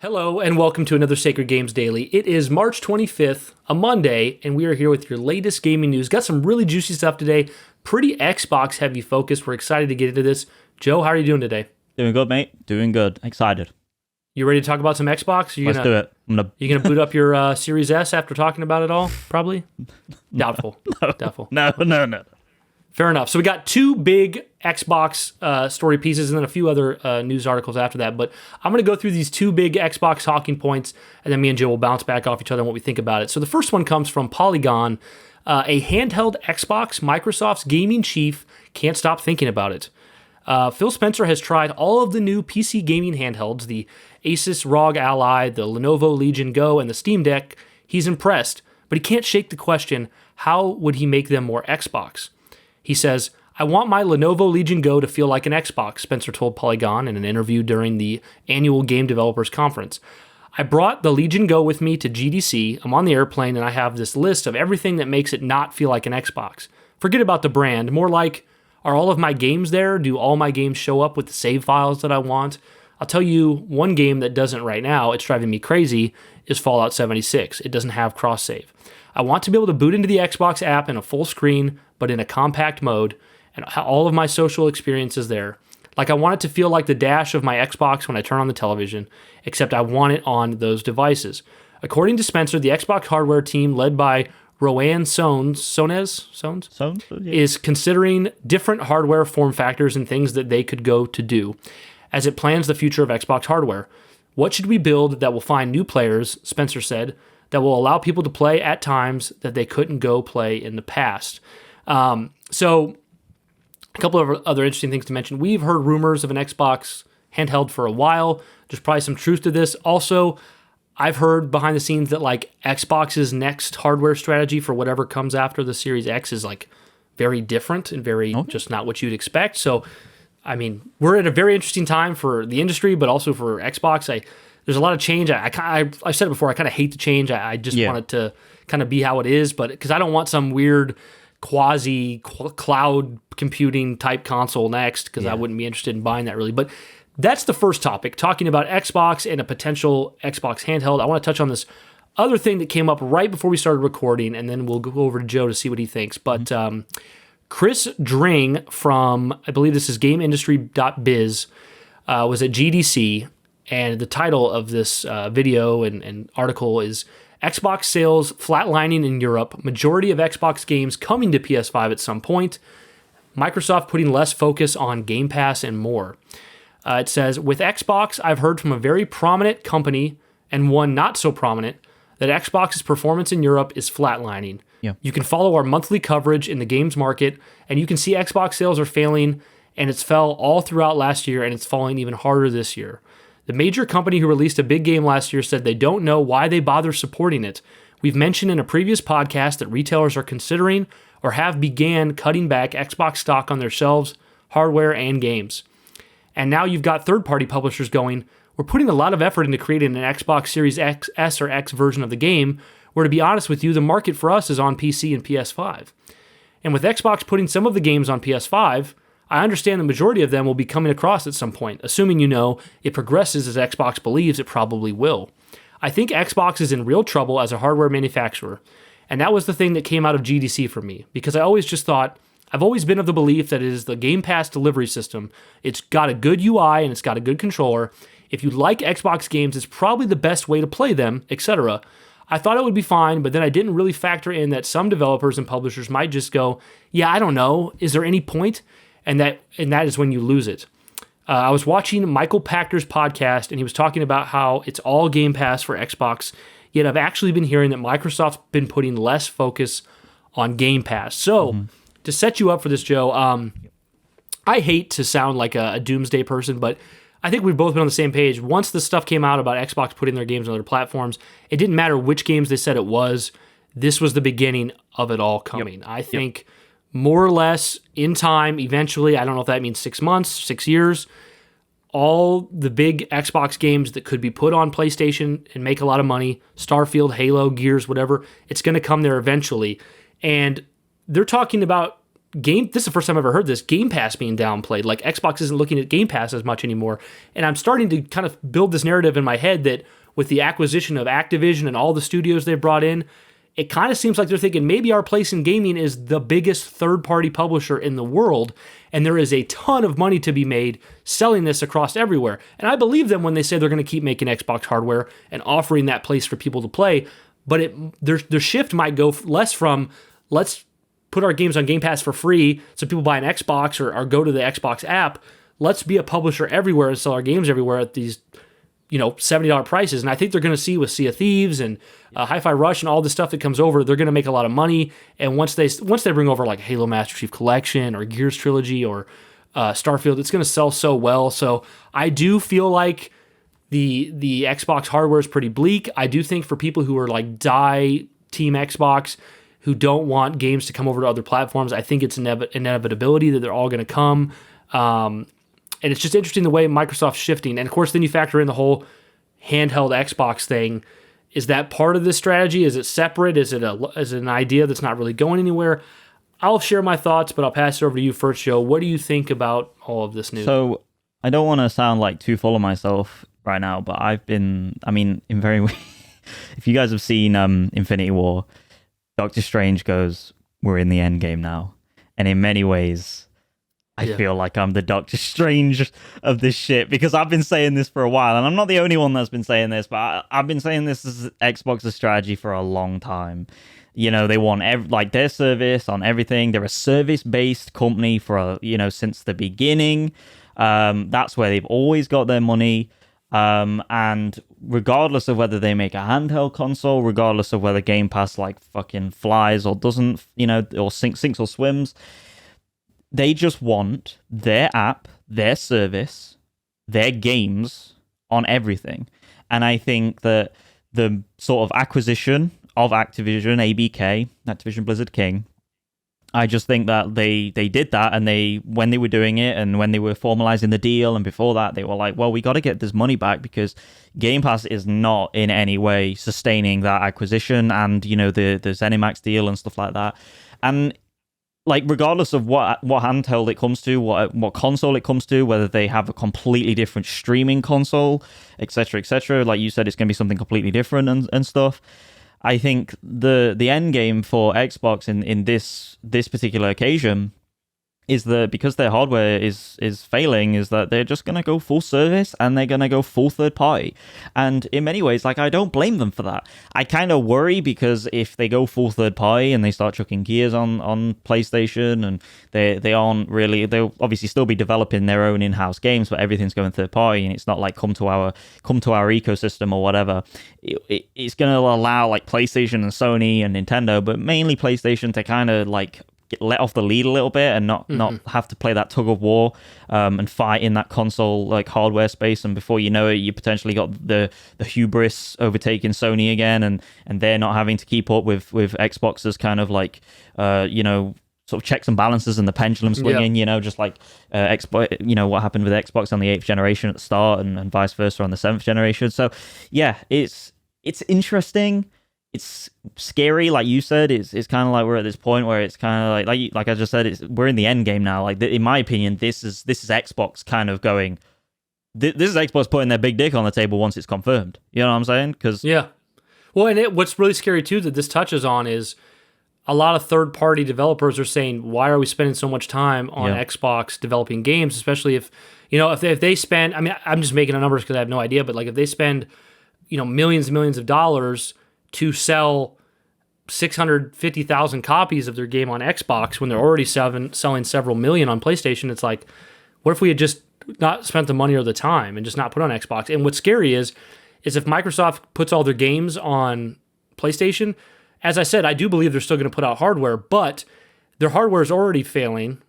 Hello and welcome to another Sacred Games Daily. It is March 25th, a Monday, and we are here with your latest gaming news. Got some really juicy stuff today. Pretty Xbox heavy focus. We're excited to get into this. Joe, how are you doing today? Doing good, mate. Doing good. Excited. You ready to talk about some Xbox? Let's do it. You gonna boot up your Series S after talking about it all? Probably. Doubtful. Doubtful. No. Fair enough. So we got two big Xbox story pieces and then a few other news articles after that. But I'm going to go through these two big Xbox talking points, and then me and Joe will bounce back off each other on what we think about it. So the first one comes from Polygon. A handheld Xbox, Microsoft's gaming chief can't stop thinking about it. Phil Spencer has tried all of the new PC gaming handhelds, the Asus ROG Ally, the Lenovo Legion Go, and the Steam Deck. He's impressed, but he can't shake the question, how would he make them more Xbox? He says, I want my Lenovo Legion Go to feel like an Xbox, Spencer told Polygon in an interview during the annual Game Developers Conference. I brought the Legion Go with me to GDC. I'm on the airplane and I have this list of everything that makes it not feel like an Xbox. Forget about the brand, more like, are all of my games there? Do all my games show up with the save files that I want? I'll tell you one game that doesn't right now, it's driving me crazy, is Fallout 76. It doesn't have cross-save. I want to be able to boot into the Xbox app in a full screen, but in a compact mode, and all of my social experiences there. Like I want it to feel like the dash of my Xbox when I turn on the television, except I want it on those devices. According to Spencer, the Xbox hardware team led by Rowan Sones is considering different hardware form factors and things that they could go to do as it plans the future of Xbox hardware. What should we build that will find new players, Spencer said, that will allow people to play at times that they couldn't go play in the past? So a couple of other interesting things to mention. We've heard rumors of an Xbox handheld for a while. There's probably some truth to this. Also, I've heard behind the scenes that like Xbox's next hardware strategy for whatever comes after the Series X is like very different and very just not what you'd expect. So, I mean, we're at a very interesting time for the industry, but also for Xbox. There's a lot of change. I've said it before, I kind of hate the change. I just want it to kind of be how it is, but because I don't want some weird quasi cloud computing type console next, because I wouldn't be interested in buying that really. But that's the first topic, talking about Xbox and a potential Xbox handheld. I want to touch on this other thing that came up right before we started recording, and then we'll go over to Joe to see what he thinks. But Chris Dring from, I believe this is GameIndustry.biz, was at GDC, and the title of this video and article is Xbox sales flatlining in Europe, majority of Xbox games coming to PS5 at some point, Microsoft putting less focus on Game Pass and more. It says, with Xbox, I've heard from a very prominent company and one not so prominent that Xbox's performance in Europe is flatlining. Yeah. You can follow our monthly coverage in the games market, and you can see Xbox sales are failing, and it's fell all throughout last year, and it's falling even harder this year. The major company who released a big game last year said they don't know why they bother supporting it. We've mentioned in a previous podcast that retailers are considering or have began cutting back Xbox stock on their shelves, hardware, and games. And now you've got third-party publishers going, we're putting a lot of effort into creating an Xbox Series X, S, or X version of the game, where to be honest with you, the market for us is on PC and PS5. And with Xbox putting some of the games on PS5, I understand the majority of them will be coming across at some point, assuming it progresses as Xbox believes it probably will. I think Xbox is in real trouble as a hardware manufacturer, and that was the thing that came out of GDC for me, because I always just thought, I've always been of the belief that it is the Game Pass delivery system. It's got a good UI and it's got a good controller. If you like Xbox games, it's probably the best way to play them, etc. I thought it would be fine, but then I didn't really factor in that some developers and publishers might just go, yeah, I don't know, is there any point? And that is when you lose it. I was watching Michael Pachter's podcast, and he was talking about how it's all Game Pass for Xbox, yet I've actually been hearing that Microsoft's been putting less focus on Game Pass. So, to set you up for this, Joe, I hate to sound like a doomsday person, but I think we've both been on the same page. Once the stuff came out about Xbox putting their games on other platforms, it didn't matter which games they said it was. This was the beginning of it all coming. I think more or less in time, eventually, I don't know if that means 6 months, 6 years, all the big Xbox games that could be put on PlayStation and make a lot of money, Starfield, Halo, Gears, whatever, it's going to come there eventually. And they're talking about this is the first time I've ever heard this, Game Pass being downplayed. Like Xbox isn't looking at Game Pass as much anymore. And I'm starting to kind of build this narrative in my head that with the acquisition of Activision and all the studios they've brought in, it kind of seems like they're thinking maybe our place in gaming is the biggest third-party publisher in the world, and there is a ton of money to be made selling this across everywhere. And I believe them when they say they're going to keep making Xbox hardware and offering that place for people to play, but their shift might go less from let's put our games on Game Pass for free so people buy an Xbox or go to the Xbox app. Let's be a publisher everywhere and sell our games everywhere at these $70 prices. And I think they're going to see with Sea of Thieves and Hi-Fi Rush and all the stuff that comes over, they're going to make a lot of money. And once they bring over like Halo Master Chief Collection or Gears Trilogy or Starfield, it's going to sell so well. So I do feel like the Xbox hardware is pretty bleak. I do think for people who are like die Team Xbox, who don't want games to come over to other platforms, I think it's inevitability that they're all going to come. And it's just interesting the way Microsoft's shifting. And of course, then you factor in the whole handheld Xbox thing. Is that part of this strategy? Is it separate? Is it an idea that's not really going anywhere? I'll share my thoughts, but I'll pass it over to you first, Joe. What do you think about all of this news? So I don't want to sound like too full of myself right now, but in very if you guys have seen Infinity War, Doctor Strange goes, "We're in the end game now," and in many ways, I feel like I'm the Doctor Strange of this shit, because I've been saying this for a while, and I'm not the only one that's been saying this, but I've been saying this is Xbox's strategy for a long time. They want their service on everything. They're a service-based company since the beginning. That's where they've always got their money. And regardless of whether they make a handheld console, regardless of whether Game Pass fucking flies or doesn't, or sinks or swims, they just want their app, their service, their games on everything. And I think that the sort of acquisition of Activision, ABK, Activision Blizzard King, I just think that they did that, and when they were doing it and when they were formalizing the deal, and before that, they were like, well, we got to get this money back because Game Pass is not in any way sustaining that acquisition and, the ZeniMax deal and stuff like that. And regardless of what handheld it comes to, what console it comes to, whether they have a completely different streaming console, etc., like you said, it's going to be something completely different and stuff. I think the end game for Xbox in this particular occasion is that because their hardware is failing, is that they're just going to go full service and they're going to go full third party. And in many ways, I don't blame them for that. I kind of worry because if they go full third party and they start chucking Gears on PlayStation, and they aren't really, they'll obviously still be developing their own in-house games, but everything's going third party, and it's not like come to our ecosystem or whatever. It's going to allow PlayStation and Sony and Nintendo, but mainly PlayStation, to kind of get let off the lead a little bit and not have to play that tug of war and fight in that console hardware space. And before you know it, you potentially got the hubris overtaking Sony again, and they're not having to keep up with Xbox's kind of sort of checks and balances and the pendulum swinging, just like Xbox, what happened with Xbox on the 8th generation at the start and vice versa on the 7th generation. So yeah, it's interesting. It's scary, like you said. It's kind of like we're at this point where it's kind of like I just said, we're in the end game now. In my opinion, this is Xbox kind of going. This is Xbox putting their big dick on the table once it's confirmed. You know what I'm saying? Yeah. Well, and what's really scary too that this touches on is a lot of third-party developers are saying, why are we spending so much time on Xbox developing games, especially if they spend. I mean, I'm just making the numbers because I have no idea, but if they spend millions and millions of dollars to sell 650,000 copies of their game on Xbox when they're already selling several million on PlayStation. It's like, what if we had just not spent the money or the time and just not put on Xbox? And what's scary is if Microsoft puts all their games on PlayStation, as I said, I do believe they're still going to put out hardware, but their hardware is already failing.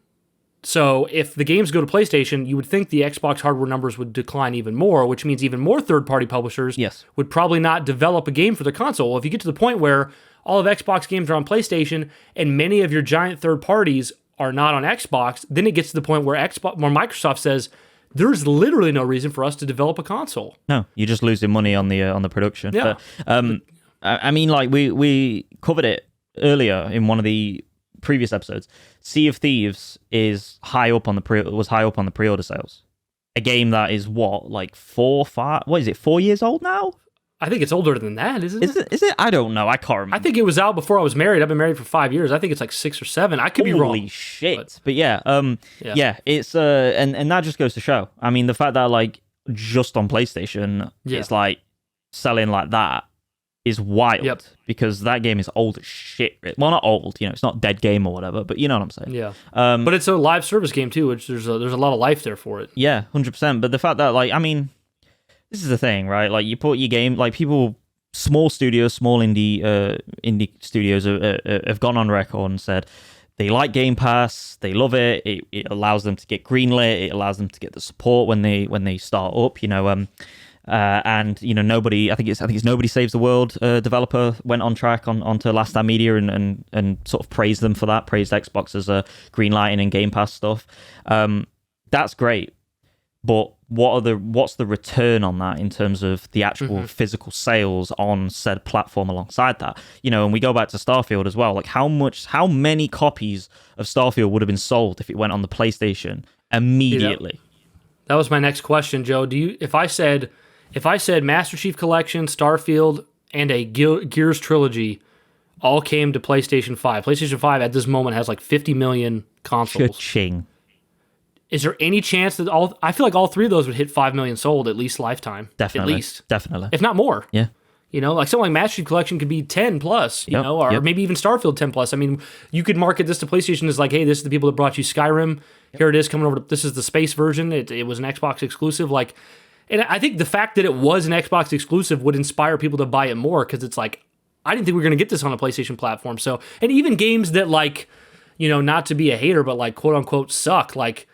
So if the games go to PlayStation, you would think the Xbox hardware numbers would decline even more, which means even more third-party publishers would probably not develop a game for their console. Well, if you get to the point where all of Xbox games are on PlayStation and many of your giant third parties are not on Xbox, then it gets to the point where Microsoft says, there's literally no reason for us to develop a console. No, you're just losing money on the production. Yeah. But, I mean, we covered it earlier in one of the previous episodes, Sea of Thieves is was high up on the pre-order sales. A game that is like 4 years old now? I think it's older than that, isn't it? Is it? I don't know. I can't remember. I think it was out before I was married. I've been married for 5 years. I think it's like 6 or 7. I could be wrong. Holy shit! But yeah, it's and that just goes to show. I mean, the fact that like just on PlayStation, it's like selling like that is wild because that game is old as shit. Well, not old, it's not dead game or whatever, but you know what I'm saying. Yeah. But it's a live service game too, which there's a lot of life there for it. Yeah, 100%. But the fact that like, I mean, this is the thing, right? Like you put your game, like people, small studios, small indie studios have gone on record and said they like Game Pass, they love it. It allows them to get greenlit. It allows them to get the support when they start up. And nobody. I think it's Nobody Saves the World developer went on track onto Last Stand Media and sort of praised them for that. Praised Xbox as a greenlighting and Game Pass stuff. That's great. But what's the return on that in terms of the actual physical sales on said platform alongside that? And we go back to Starfield as well. Like how many copies of Starfield would have been sold if it went on the PlayStation immediately? That was my next question, Joe. If I said Master Chief Collection, Starfield, and a Gears trilogy all came to PlayStation 5. PlayStation 5 at this moment has like 50 million consoles. Cha-ching. Is there any chance that I feel like all 3 of those would hit 5 million sold at least lifetime? Definitely. At least. Definitely. If not more. Yeah. Like something like Master Chief Collection could be 10 plus, or maybe even Starfield 10 plus. I mean, you could market this to PlayStation as like, hey, this is the people that brought you Skyrim. Here it is coming over. This is the space version. It was an Xbox exclusive. And I think the fact that it was an Xbox exclusive would inspire people to buy it more because it's like, I didn't think we were going to get this on a PlayStation platform. So, and even games that not to be a hater, but like quote unquote suck, like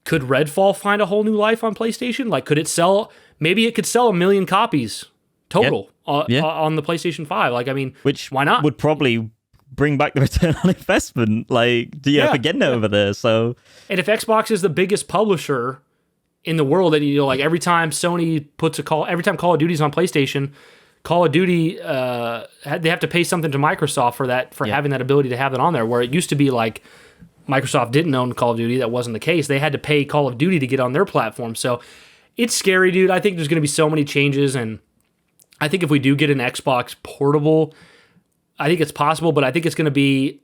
could Redfall find a whole new life on PlayStation? Like could it sell, maybe it could sll 1 million copies total on the PlayStation 5. Like, I mean, which why not? Would probably bring back the return on investment. Like, for getting it over there. So, and if Xbox is the biggest publisher in the world, and like every time Sony every time Call of Duty's on PlayStation, Call of Duty, they have to pay something to Microsoft for having that ability to have it on there. Where it used to be like Microsoft didn't own Call of Duty, that wasn't the case. They had to pay Call of Duty to get on their platform. So it's scary, dude. I think there's going to be so many changes, and I think if we do get an Xbox portable, I think it's possible, but I think it's going to be.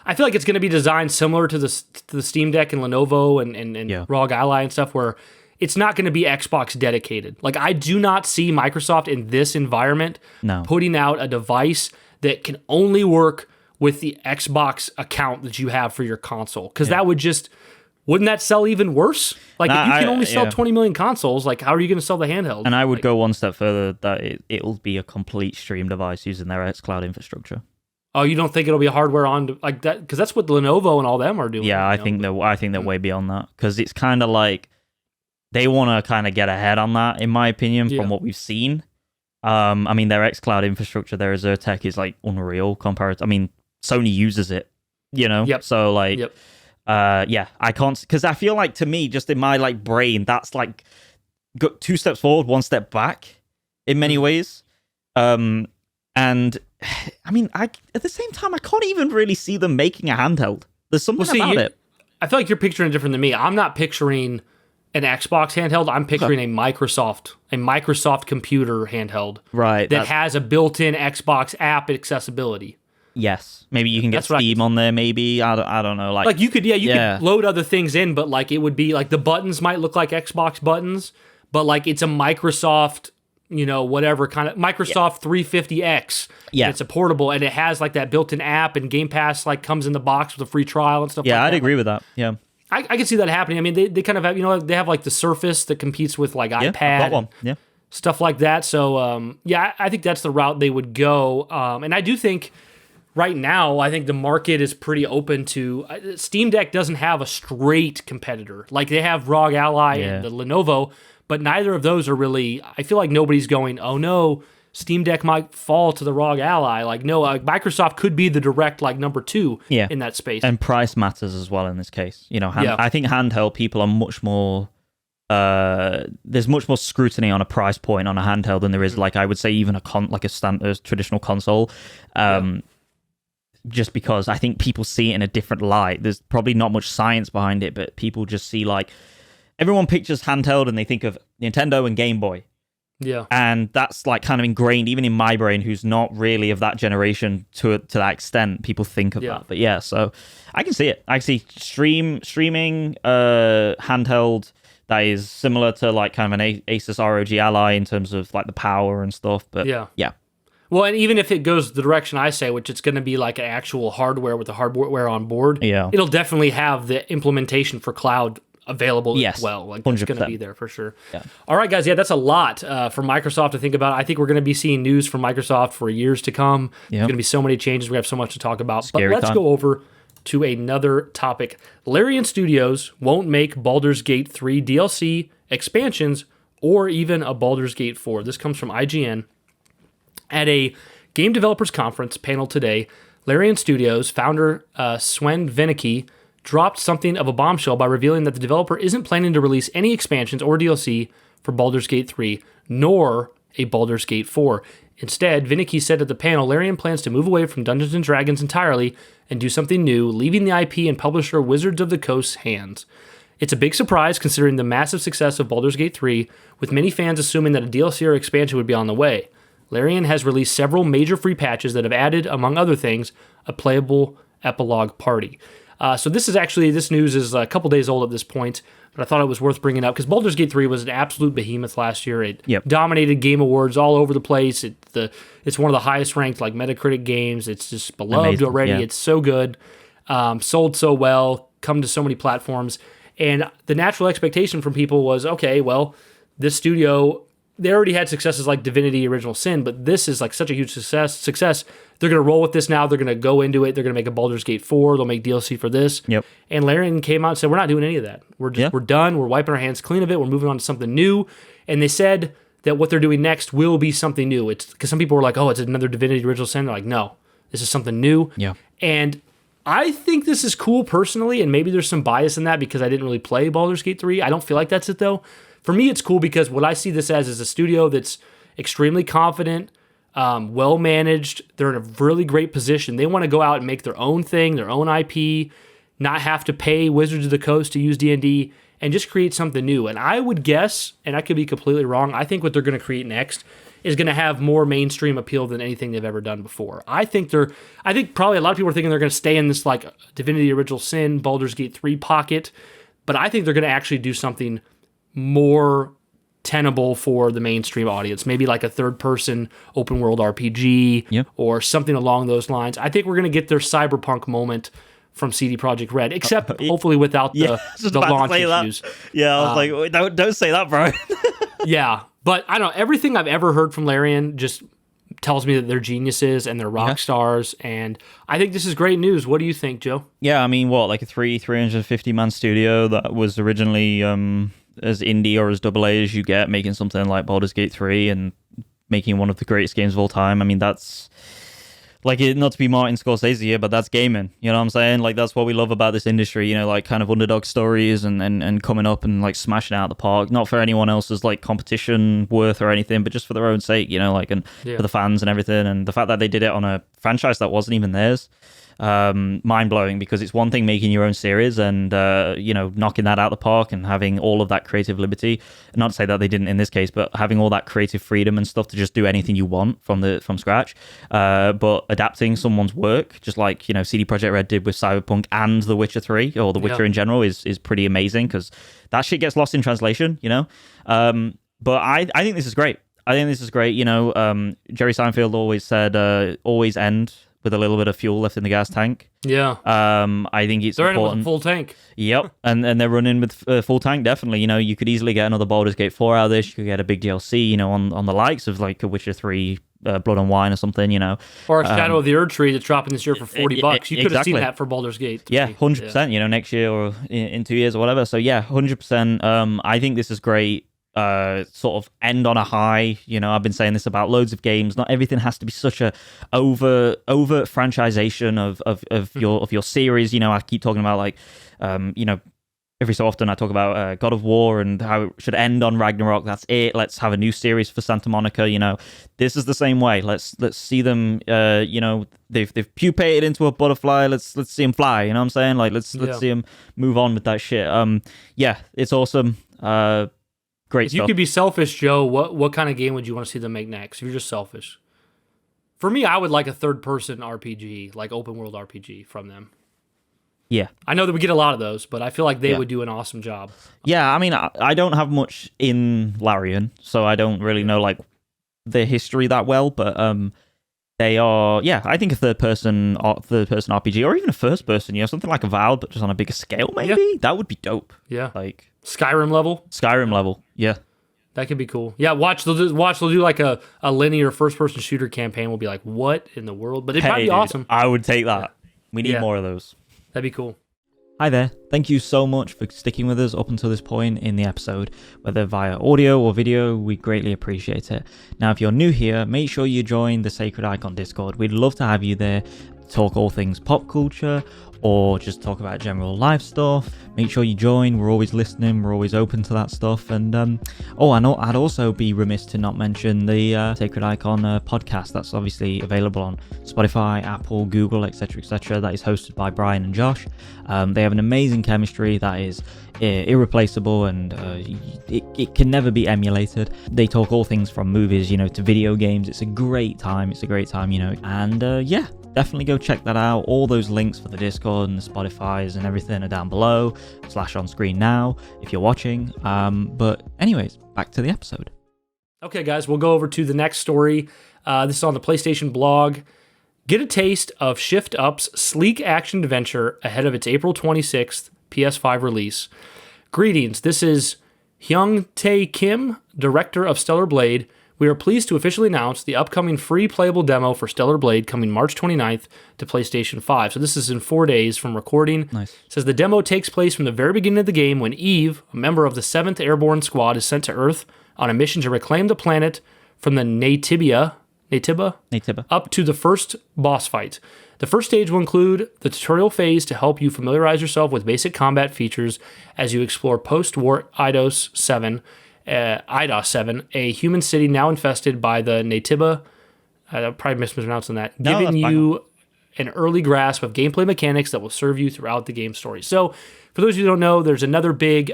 I feel like it's going to be designed similar to the Steam Deck and Lenovo and ROG Ally and stuff, where it's not going to be Xbox dedicated. Like, I do not see Microsoft in this environment putting out a device that can only work with the Xbox account that you have for your console. Because that wouldn't that sell even worse? Like, if you can only sell 20 million consoles, like, how are you going to sell the handheld? And I would go one step further, that it'll be a complete stream device using their xCloud infrastructure. Oh, you don't think it'll be hardware on like that? Because that's what Lenovo and all them are doing. Yeah, I think they're way beyond that, because it's kind of like they want to kind of get ahead on that, in my opinion, from what we've seen. I mean, their xCloud infrastructure, their Azure tech is like unreal compared. I mean, Sony uses it, So like, I can't, because I feel like, to me, just in my like brain, that's like go 2 steps forward, 1 step back in many ways. And I mean, at the same time, I can't even really see them making a handheld. There's something about it. I feel like you're picturing it different than me. I'm not picturing an Xbox handheld. I'm picturing a Microsoft computer handheld, right? That has a built-in Xbox app accessibility. Yes, maybe you can get Steam on there. Maybe I don't know. Like you could, could load other things in, but like it would be like the buttons might look like Xbox buttons, but like it's a Microsoft. Whatever kind of Microsoft 350X. Yeah. It's a portable, and it has like that built-in app, and Game Pass like comes in the box with a free trial and stuff like that. Yeah, I'd agree with that. Yeah. I can see that happening. I mean, they kind of have, they have like the Surface that competes with like iPad. I've got one. Yeah. Stuff like that. So, I think that's the route they would go. And I do think right now, I think the market is pretty open to Steam Deck doesn't have a straight competitor. Like they have ROG Ally and the Lenovo, but neither of those are really, I feel like nobody's going, oh no, Steam Deck might fall to the ROG Ally. Like, no, Microsoft could be the direct, like, number 2 in that space. And price matters as well in this case. I think handheld people are much more, there's much more scrutiny on a price point on a handheld than there is, like, I would say even a traditional console. just because I think people see it in a different light. There's probably not much science behind it, but people just see like everyone pictures handheld and they think of Nintendo and Game Boy. Yeah. And that's like kind of ingrained even in my brain, who's not really of that generation to that extent. People think of that. But yeah, so I can see it. I can see streaming handheld that is similar to like kind of an Asus ROG Ally in terms of like the power and stuff. But yeah. Well, and even if it goes the direction I say, which it's going to be like an actual hardware with the hardware on board, it'll definitely have the implementation for cloud available as well. Like 100%. It's going to be there for sure. Yeah. All right, guys. Yeah, that's a lot for Microsoft to think about. I think we're going to be seeing news from Microsoft for years to come. There's going to be so many changes. We have so much to talk about. But let's go over to another topic. Larian Studios won't make Baldur's Gate 3 DLC, expansions, or even a Baldur's Gate 4. This comes from IGN. At a game developers conference panel today, Larian Studios founder Sven Vinicki dropped something of a bombshell by revealing that the developer isn't planning to release any expansions or DLC for Baldur's Gate 3, nor a Baldur's Gate 4. Instead, Vinicki said at the panel, Larian plans to move away from Dungeons & Dragons entirely and do something new, leaving the IP and publisher Wizards of the Coast's hands. It's a big surprise considering the massive success of Baldur's Gate 3, with many fans assuming that a DLC or expansion would be on the way. Larian has released several major free patches that have added, among other things, a playable epilogue party. So this news is a couple days old at this point, but I thought it was worth bringing up because Baldur's Gate 3 was an absolute behemoth last year. It dominated Game Awards all over the place. It's one of the highest ranked like Metacritic games. It's just beloved already. Yeah. It's so good, sold so well, come to so many platforms, and the natural expectation from people was, okay, well, this studio, they already had successes like Divinity Original Sin, but this is like such a huge success. They're going to roll with this now. They're going to go into it. They're going to make a Baldur's Gate 4. They'll make DLC for this. Yep. And Larian came out and said, we're not doing any of that. We're done. We're wiping our hands clean of it. We're moving on to something new. And they said that what they're doing next will be something new. It's because some people were like, oh, it's another Divinity Original Sin. They're like, no, this is something new. Yeah. And I think this is cool personally, and maybe there's some bias in that because I didn't really play Baldur's Gate 3. I don't feel like that's it though. For me, it's cool because what I see this as is a studio that's extremely confident, well-managed. They're in a really great position. They want to go out and make their own thing, their own IP, not have to pay Wizards of the Coast to use D&D, and just create something new. And I would guess, and I could be completely wrong, I think what they're going to create next is going to have more mainstream appeal than anything they've ever done before. I think probably a lot of people are thinking they're going to stay in this like Divinity Original Sin, Baldur's Gate 3 pocket, but I think they're going to actually do something more tenable for the mainstream audience, maybe like a third-person open-world RPG or something along those lines. I think we're going to get their cyberpunk moment from CD Projekt Red, except hopefully without the launch issues. Yeah, I was like, don't say that, bro. Yeah, but I don't know. Everything I've ever heard from Larian just tells me that they're geniuses and they're rock stars, and I think this is great news. What do you think, Joe? Yeah, I mean, like a 350-man studio that was originally as indie or as AA as you get, making something like Baldur's Gate 3 and making one of the greatest games of all time. I mean, that's like, not to be Martin Scorsese here, but that's gaming. You know what I'm saying? Like, that's what we love about this industry, you know, like kind of underdog stories and coming up and like smashing it out of the park. Not for anyone else's like competition worth or anything, but just for their own sake, you know, like, and for the fans and everything. And the fact that they did it on a franchise that wasn't even theirs, mind-blowing, because it's one thing making your own series and you know, knocking that out the park and having all of that creative liberty, not to say that they didn't in this case, but having all that creative freedom and stuff to just do anything you want from scratch, but adapting someone's work, just like, you know, CD Projekt Red did with Cyberpunk and The Witcher 3 or The Witcher in general, is pretty amazing, because that shit gets lost in translation, you know. But I think this is great. You know, Jerry Seinfeld always said, always end with a little bit of fuel left in the gas tank. Yeah. I think it's important. They're in with a full tank. Yep. and they're running with full tank, definitely. You know, you could easily get another Baldur's Gate 4 out of this. You could get a big DLC, you know, on the likes of like a Witcher 3, Blood and Wine or something, you know. Or a Shadow of the Erd Tree that's dropping this year for $40. You could have seen that for Baldur's Gate 3. Yeah, 100%, you know, next year or in 2 years or whatever. So yeah, 100%. I think this is great. Sort of end on a high. You know, I've been saying this about loads of games. Not everything has to be such a overt franchisation of your series. You know, I keep talking about like, you know, every so often I talk about God of War and how it should end on Ragnarok. That's it. Let's have a new series for Santa Monica. This is the same way. Let's see them. They've pupated into a butterfly. Let's see them fly. You know what I'm saying? Like let's see them move on with that shit. Yeah, it's awesome. Great If stuff. you could be selfish, Joe, what kind of game would you want to see them make next? If you're just selfish. For me, I would like a third-person RPG, like open-world RPG from them. Yeah. I know that we get a lot of those, but I feel like they would do an awesome job. Yeah, I mean, I don't have much in Larian, so I don't really know, like, the history that well, but they are, I think a third-person RPG, or even a first-person, something like a Avowed, but just on a bigger scale, maybe? Yeah. That would be dope. Yeah. Like Skyrim level? Skyrim level, yeah. That could be cool. Yeah, they'll do like a linear first-person shooter campaign. We'll be like, what in the world? But it'd probably be awesome. I would take that. Yeah. We need more of those. That'd be cool. Hi there. Thank you so much for sticking with us up until this point in the episode. Whether via audio or video, we greatly appreciate it. Now, if you're new here, make sure you join the Sacred Icon Discord. We'd love to have you there, talk all things pop culture, or just talk about general life stuff. Make sure you join. We're always listening. We're always open to that stuff. And I'd also be remiss to not mention the Sacred Icon podcast. That's obviously available on Spotify, Apple, Google, etc., etc. That is hosted by Brian and Josh. They have an amazing chemistry that is irreplaceable, and it can never be emulated. They talk all things from movies, to video games. It's a great time. And definitely go check that out. All those links for the Discord and the Spotify's and everything are down below, / on screen now if you're watching. But anyways, back to the episode. Okay, guys, we'll go over to the next story. This is on the PlayStation blog. Get a taste of Shift Up's sleek action adventure ahead of its April 26th PS5 release. Greetings, this is Hyung Tae Kim, director of Stellar Blade. We are pleased to officially announce the upcoming free playable demo for Stellar Blade coming March 29th to PlayStation 5. So this is in 4 days from recording. Nice. It says the demo takes place from the very beginning of the game when Eve, a member of the 7th Airborne Squad, is sent to Earth on a mission to reclaim the planet from the Natiba up to the first boss fight. The first stage will include the tutorial phase to help you familiarize yourself with basic combat features as you explore post-war IDOS 7, a human city now infested by the Natiba. I'm probably mispronouncing that. Giving you an early grasp of gameplay mechanics that will serve you throughout the game story. So, for those of you who don't know, there's another big...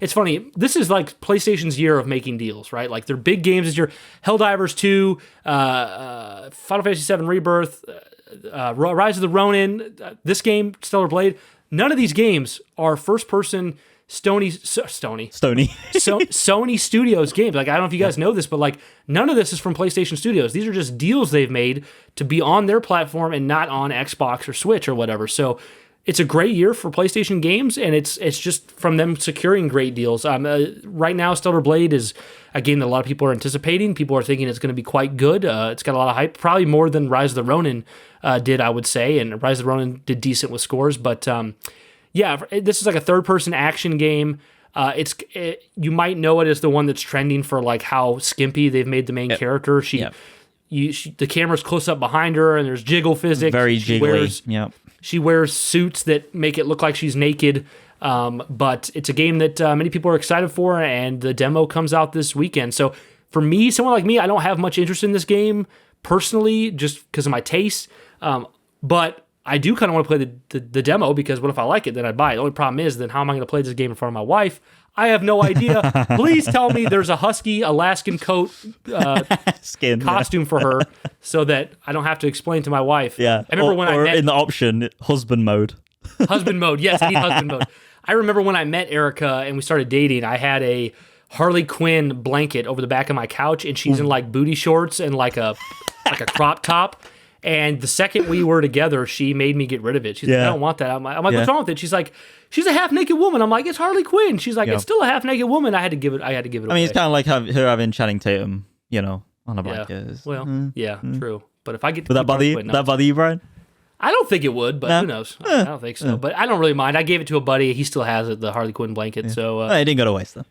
it's funny, this is like PlayStation's year of making deals, right? Like, their big games is your Helldivers 2, Final Fantasy VII Rebirth, Rise of the Ronin, this game, Stellar Blade. None of these games are first-person Sony Studios games. Like, I don't know if you guys know this, but like none of this is from PlayStation Studios. These are just deals they've made to be on their platform and not on Xbox or Switch or whatever. So it's a great year for PlayStation games, and it's just from them securing great deals. Right now, Stellar Blade is a game that a lot of people are anticipating. People are thinking it's going to be quite good. It's got a lot of hype, probably more than Rise of the Ronin did, I would say. And Rise of the Ronin did decent with scores, but yeah, this is like a third-person action game. You might know it as the one that's trending for like how skimpy they've made the main character. The camera's close up behind her, and there's jiggle physics. Very jiggly. She wears suits that make it look like she's naked. But it's a game that many people are excited for, and the demo comes out this weekend. So for me, someone like me, I don't have much interest in this game personally, just because of my taste. But I do kind of want to play the demo, because what if I like it, then I'd buy it. The only problem is, then how am I going to play this game in front of my wife? I have no idea. Please tell me there's a husky Alaskan coat costume for her, so that I don't have to explain to my wife. Yeah, I remember when I met... in the option, husband mode. Husband mode, yes, I need husband mode. I remember when I met Erica and we started dating, I had a Harley Quinn blanket over the back of my couch, and she's in like booty shorts and like a crop top. And the second we were together, she made me get rid of it. She's like, I don't want that. I'm like, what's wrong with it? She's like, she's a half naked woman. I'm like, it's Harley Quinn. She's like, it's still a half naked woman. I had to give it. I mean, away. It's kind of like her having Channing Tatum, on a blanket. Well, true. But if I get, would that bother you, Brian? I don't think it would, but who knows? I don't think so. But I don't really mind. I gave it to a buddy. He still has it, the Harley Quinn blanket. So it didn't go to waste, though.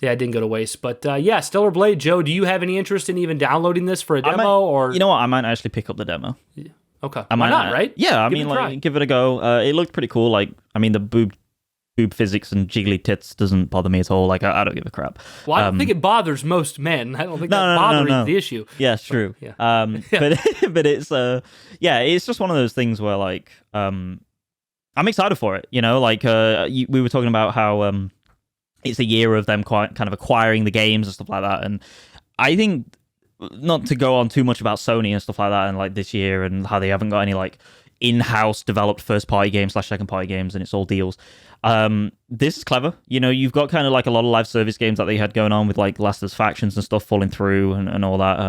Yeah, it didn't go to waste. But Stellar Blade. Joe, do you have any interest in even downloading this for a demo? Or you know what? I might actually pick up the demo. Yeah. Okay. Why not, right? Yeah, give it a go. It looked pretty cool. Like, I mean, the boob boob physics and jiggly tits doesn't bother me at all. Like I don't give a crap. Well, I don't think it bothers most men. I don't think that bothering the issue. Yeah, it's true. Yeah. But it's it's just one of those things where like I'm excited for it. You know, like we were talking about how it's a year of them kind of acquiring the games and stuff like that, and I think not to go on too much about Sony and stuff like that, and like this year and how they haven't got any like in-house developed first-party games / second-party games, and it's all deals. This is clever. You know, you've got kind of like a lot of live service games that they had going on with like Last of Us Factions and stuff falling through and all that,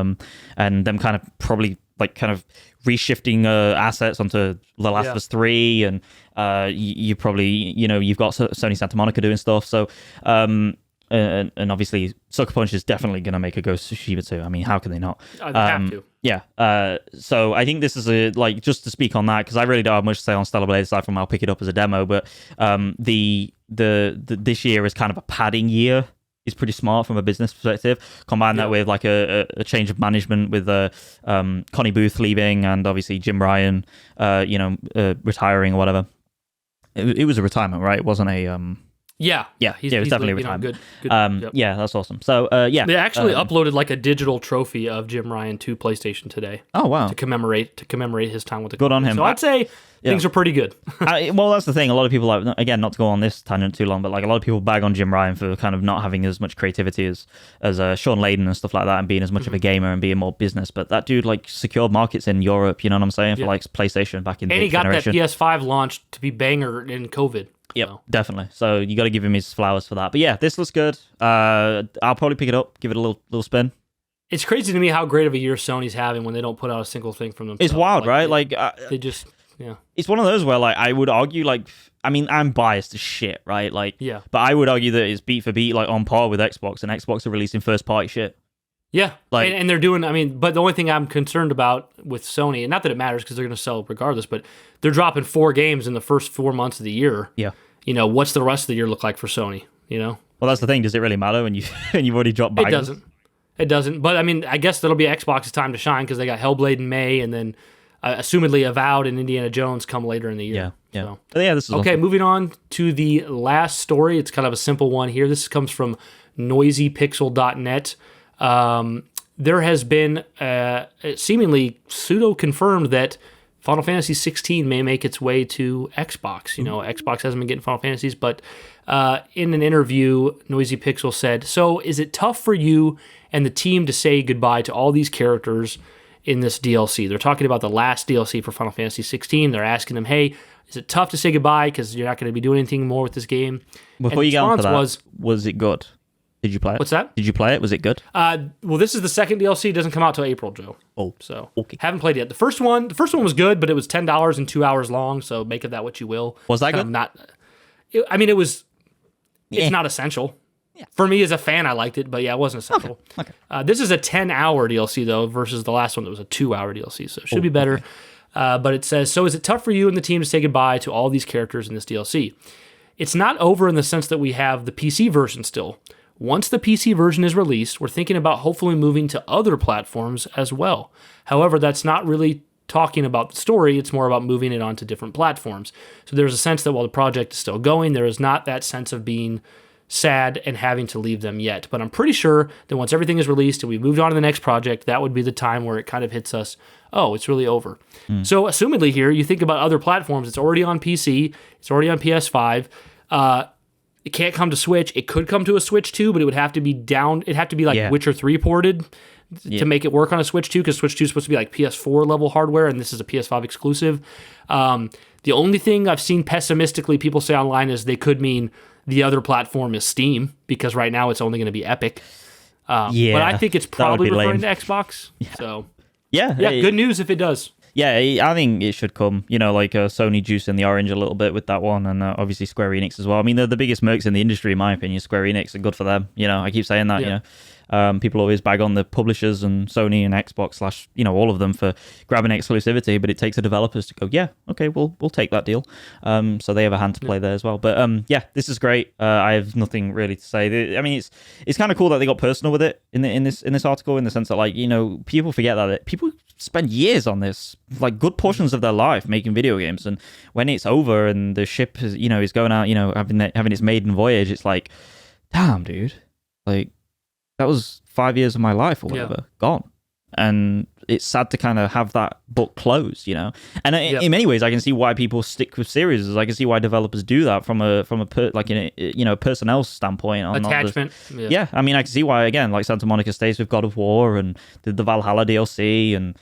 and them kind of probably like kind of reshifting assets onto The Last of Us 3, and you probably, you know, you've got Sony Santa Monica doing stuff, so and obviously Sucker Punch is definitely going to make a Ghost of Tsushima 2. I mean, how can they not? They have to. Yeah. So I think this is like, just to speak on that, because I really don't have much to say on Stellar Blade aside from I'll pick it up as a demo, but the this year is kind of a padding year. Is pretty smart from a business perspective. Combine that with like a change of management with Connie Booth leaving and obviously Jim Ryan, retiring or whatever. It was a retirement, right? It wasn't a Yeah, it was definitely a retirement. Good. Yeah, that's awesome. So they actually uploaded like a digital trophy of Jim Ryan to PlayStation today. Oh wow! To commemorate his time with the good on him. So I'd say things are pretty good. Well, that's the thing. A lot of people, like, again, not to go on this tangent too long, but like a lot of people bag on Jim Ryan for kind of not having as much creativity as Sean Layden and stuff like that, and being as much of a gamer and being more business. But that dude like secured markets in Europe. You know what I'm saying? For like PlayStation back in the generation. And he got that PS5 launched to be banger in COVID. Yep, definitely. So you got to give him his flowers for that. But yeah, this looks good. I'll probably pick it up, give it a little spin. It's crazy to me how great of a year Sony's having when they don't put out a single thing from themselves. It's wild, right? They just, It's one of those where like I would argue, like, I mean, I'm biased as shit, right? Like, but I would argue that it's beat for beat, like on par with Xbox, and Xbox are releasing first party shit. Yeah, like, and they're doing. I mean, but the only thing I'm concerned about with Sony, and not that it matters because they're going to sell regardless, but they're dropping 4 games in the first 4 months of the year. Yeah, you know, what's the rest of the year look like for Sony? You know, well, that's the thing. Does it really matter when you've already dropped baggers? It doesn't. But I mean, I guess that'll be Xbox's time to shine because they got Hellblade in May, and then assumedly Avowed and Indiana Jones come later in the year. Yeah. So, this is okay. awesome. Moving on to the last story. It's kind of a simple one here. This comes from noisypixel.net. There has been seemingly pseudo-confirmed that Final Fantasy 16 may make its way to Xbox. You know, Xbox hasn't been getting Final Fantasies, but in an interview, Noisy Pixel said, "So is it tough for you and the team to say goodbye to all these characters in this DLC?" They're talking about the last DLC for Final Fantasy 16. They're asking them, "Hey, is it tough to say goodbye because you're not going to be doing anything more with this game?" Before you get on to that, was it good? Did you play it? What's that? Did you play it? Was it good? Well, this is the second DLC. It doesn't come out till April, Joe. Oh, so okay. Haven't played it yet. The first one was good, but it was $10 and 2 hours long. So make of that what you will. Was that good? It was. It's not essential. Yeah. For me as a fan, I liked it, but it wasn't essential. Okay. This is a 10-hour DLC though, versus the last one that was a 2-hour DLC. So it should be better. Okay. But it says, "So is it tough for you and the team to say goodbye to all these characters in this DLC? It's not over in the sense that we have the PC version still. Once the PC version is released, we're thinking about hopefully moving to other platforms as well. However, that's not really talking about the story. It's more about moving it onto different platforms. So there's a sense that while the project is still going, there is not that sense of being sad and having to leave them yet. But I'm pretty sure that once everything is released and we've moved on to the next project, that would be the time where it kind of hits us, oh, it's really over." So assumedly here, you think about other platforms. It's already on PC. It's already on PS5. It can't come to Switch. It could come to a Switch 2, but it would have to be down. It'd have to be like Witcher 3 ported to make it work on a Switch 2, because Switch 2 is supposed to be like PS4 level hardware, and this is a PS5 exclusive. The only thing I've seen pessimistically people say online is they could mean the other platform is Steam, because right now it's only going to be Epic. But I think it's probably referring to Xbox. So good news if it does. Yeah, I think it should come, like Sony juice in the orange a little bit with that one, and obviously Square Enix as well. I mean, they're the biggest mercs in the industry, in my opinion, Square Enix, and good for them. I keep saying that, people always bag on the publishers and Sony and Xbox / all of them for grabbing exclusivity, but it takes the developers to go, yeah, okay, we'll take that deal. So they have a hand to play there as well. But this is great. I have nothing really to say. I mean, it's kind of cool that they got personal with it in this article, in the sense that, like, people forget that people spend years on this, like good portions of their life making video games, and when it's over and the ship is, is going out, having its maiden voyage, it's like, damn, dude, like that was 5 years of my life or whatever, gone. And it's sad to kind of have that book closed, And in many ways, I can see why people stick with series. I can see why developers do that from a personnel standpoint. Attachment. Yeah, I mean, I can see why, again, like Santa Monica stays with God of War and did the Valhalla DLC, and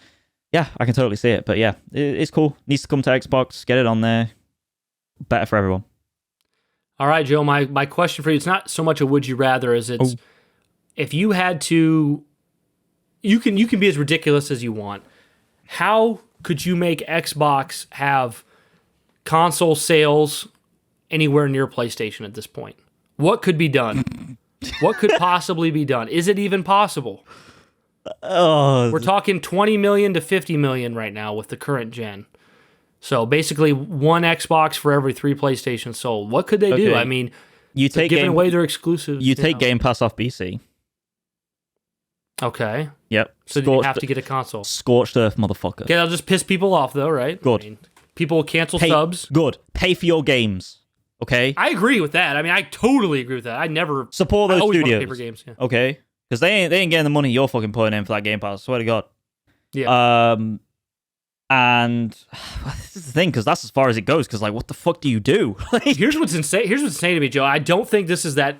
yeah, I can totally see it. But yeah, it's cool. Needs to come to Xbox. Get it on there. Better for everyone. All right, Joe. My question for you, it's not so much a would you rather as it's if you had to. You can be as ridiculous as you want. How could you make Xbox have console sales anywhere near PlayStation at this point? What could be done? What could possibly be done? Is it even possible? We're talking 20 million to 50 million right now with the current gen. So basically, one Xbox for every 3 PlayStations sold. What could they do? I mean, you take giving away their exclusives. You take Game Pass off PC. Okay. Yep. So you have to get a console. Scorched earth, motherfucker. Okay, that'll just piss people off, though, right? Good. I mean, people will cancel subs. Good. Pay for your games. Okay. I agree with that. I mean, I totally agree with that. I never support those studios. Paper games. Yeah. Okay. Because they ain't getting the money you're fucking putting in for that Game Pass. I swear to God. Yeah. And this is the thing, because that's as far as it goes. Because like, what the fuck do you do? Here's what's insane. Here's what's insane to me, Joe. I don't think this is that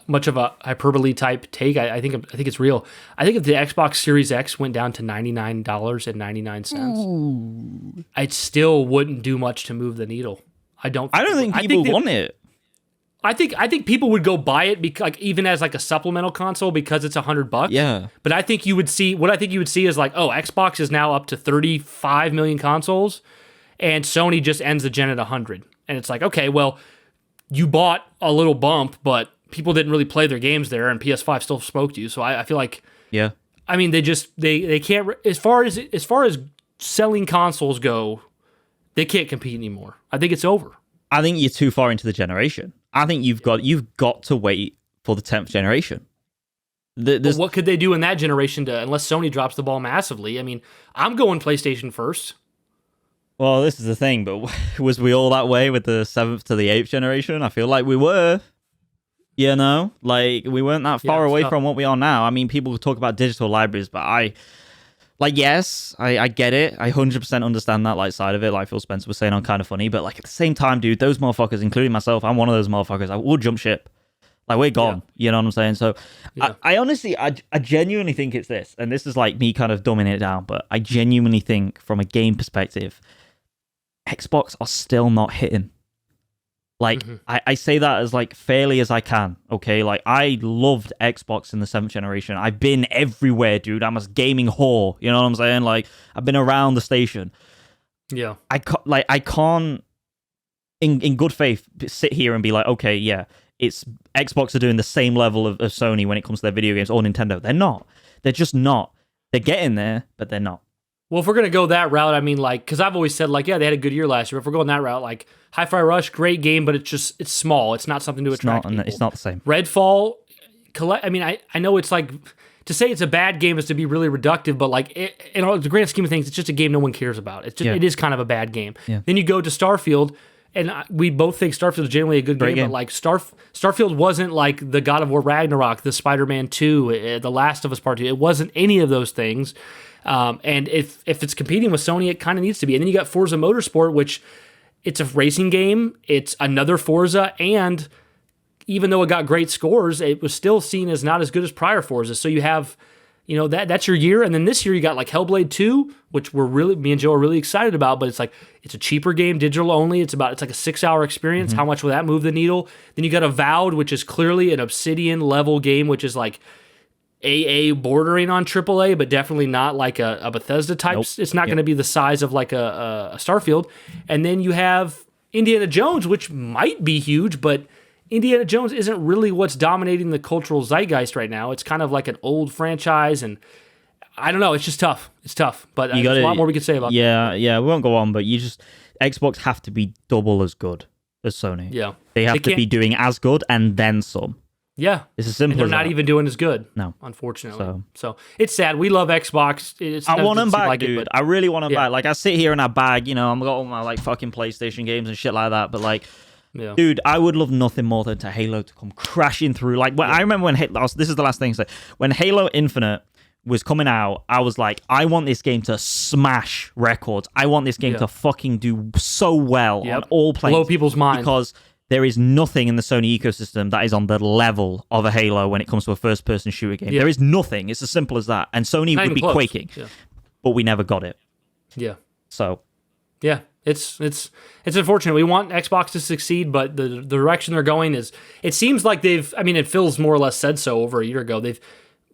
much of a hyperbole type take. I think it's real. I think if the Xbox Series X went down to $99.99, it still wouldn't do much to move the needle. I don't think people want it. I think people would go buy it because, even as like a supplemental console because it's $100. Yeah. But I think you would see is like, oh, Xbox is now up to 35 million consoles, and Sony just ends the gen at 100, and it's like, okay, well, you bought a little bump, but people didn't really play their games there, and PS5 still spoke to you. So I feel like, yeah. I mean, they can't, as far as selling consoles go, they can't compete anymore. I think it's over. I think you're too far into the generation. I think you've got to wait for the 10th generation. What could they do in that generation unless Sony drops the ball massively? I mean, I'm going PlayStation first. Well, this is the thing, but was we all that way with the 7th to the 8th generation? I feel like we were. Like we weren't that far away from what we are now. I mean, people talk about digital libraries, but I get it. I 100% understand that side of it. Like Phil Spencer was saying on Kind of Funny, but like at the same time, dude, those motherfuckers, including myself, I'm one of those motherfuckers. I will jump ship. Like we're gone. Yeah. You know what I'm saying? So I honestly, I genuinely think it's this, and this is like me kind of dumbing it down, but I genuinely think from a game perspective, Xbox are still not hitting. Like, I say that as like fairly as I can, okay? Like, I loved Xbox in the 7th generation. I've been everywhere, dude. I'm a gaming whore. You know what I'm saying? Like, I've been around the station. Yeah. I can't, in good faith, sit here and be like, okay, yeah, it's Xbox are doing the same level of Sony when it comes to their video games or Nintendo. They're not. They're just not. They're getting there, but they're not. Well, if we're going to go that route, I mean, like, because I've always said, like, yeah, they had a good year last year. If we're going that route, like, Hi-Fi Rush, great game, but it's small. It's not something to attract people. It's not the same. Redfall, I mean, I know it's like, to say it's a bad game is to be really reductive, but like, in the grand scheme of things, it's just a game no one cares about. It's just, It is kind of a bad game. Yeah. Then you go to Starfield, and we both think Starfield is generally a good game, but like, Starfield wasn't like the God of War Ragnarok, the Spider-Man 2, the Last of Us Part 2. It wasn't any of those things. And if it's competing with Sony, it kind of needs to be. And then you got Forza Motorsport, which it's a racing game. It's another Forza, and even though it got great scores, it was still seen as not as good as prior Forza. So you have, that's your year. And then this year you got like Hellblade 2, which me and Joe are really excited about, but it's a cheaper game, digital only. It's like a 6-hour experience. How much will that move the needle? Then you got Avowed, which is clearly an Obsidian level game, which is like AA bordering on AAA, but definitely not like a Bethesda type. Nope. It's not going to be the size of like a Starfield. And then you have Indiana Jones, which might be huge, but Indiana Jones isn't really what's dominating the cultural zeitgeist right now. It's kind of like an old franchise, and I don't know. It's just tough. It's tough, but there's a lot more we could say about it. Yeah, we won't go on, but Xbox have to be double as good as Sony. Yeah. They have to be doing as good and then some. Yeah. It's as simple and they're as not that. even doing as good. No. Unfortunately. So it's sad. We love Xbox. I want them back, like dude. It, I really want them back. Like, I sit here and I bag, you know, I'm got all my like fucking PlayStation games and shit like that. But like, dude, I would love nothing more than to Halo to come crashing through. Like, I remember when this is the last thing to say. When Halo Infinite was coming out, I was like, I want this game to smash records. I want this game to fucking do so well on all planes. Blow people's minds. Because there is nothing in the Sony ecosystem that is on the level of a Halo when it comes to a first-person shooter game. There is nothing. It's as simple as that. And Sony would be quaking. But we never got it. Yeah. So. Yeah. It's unfortunate. We want Xbox to succeed, but the direction they're going is, it seems like and Phil's more or less said so over a year ago, they've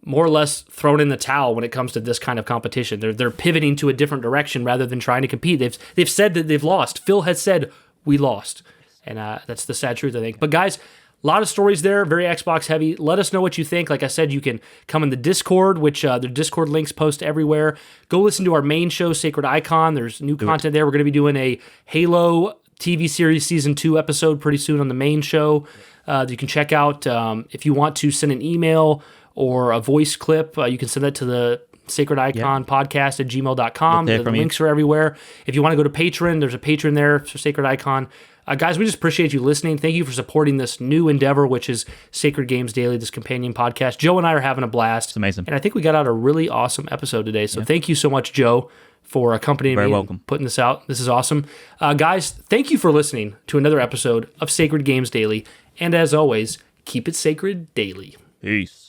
more or less thrown in the towel when it comes to this kind of competition. They're pivoting to a different direction rather than trying to compete. They've said that they've lost. Phil has said, we lost. And that's the sad truth, I think. But guys, a lot of stories there, very Xbox heavy. Let us know what you think. Like I said, you can come in the Discord, which the Discord links post everywhere. Go listen to our main show, Sacred Icon. There's new content there. We're going to be doing a Halo TV series Season 2 episode pretty soon on the main show. You can check out. If you want to send an email or a voice clip, you can send that to the Sacred Icon podcast at gmail.com. The links are everywhere. If you want to go to Patreon, there's a Patreon there for Sacred Icon. Guys, we just appreciate you listening. Thank you for supporting this new endeavor, which is Sacred Games Daily, this companion podcast. Joe and I are having a blast. It's amazing. And I think we got out a really awesome episode today. So thank you so much, Joe, for accompanying me and putting this out. This is awesome. Guys, thank you for listening to another episode of Sacred Games Daily. And as always, keep it sacred daily. Peace.